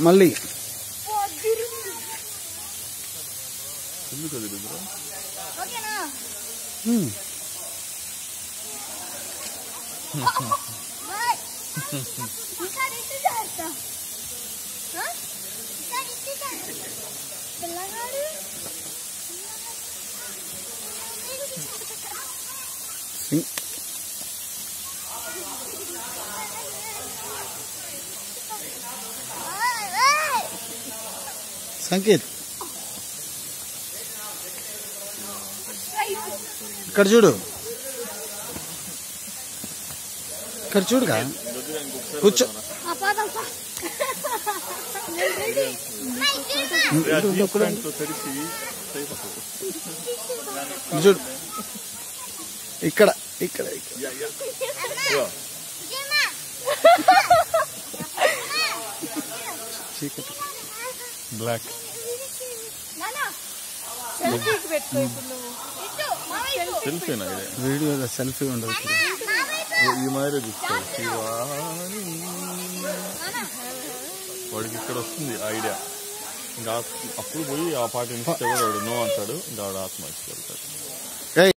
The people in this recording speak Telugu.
మళ్ళీ సంకేత్ ఇక్కడ చూడు, ఇక్కడ చూడుగా కూర్చో. చూడు ఇక్కడ ఇక్కడ చీకటి బ్లాక్ వీడియో సెల్ఫీ ఉండదు. ఈ మాదిరి చూసుకోవాలి వాడికి ఇక్కడ వస్తుంది ఐడియా. ఇంకా అప్పుడు పోయి ఆ పాట ఇన్స్టా వాడు నో అంటాడు, ఇంకా వాడు ఆత్మహత్య వెళ్తాడు.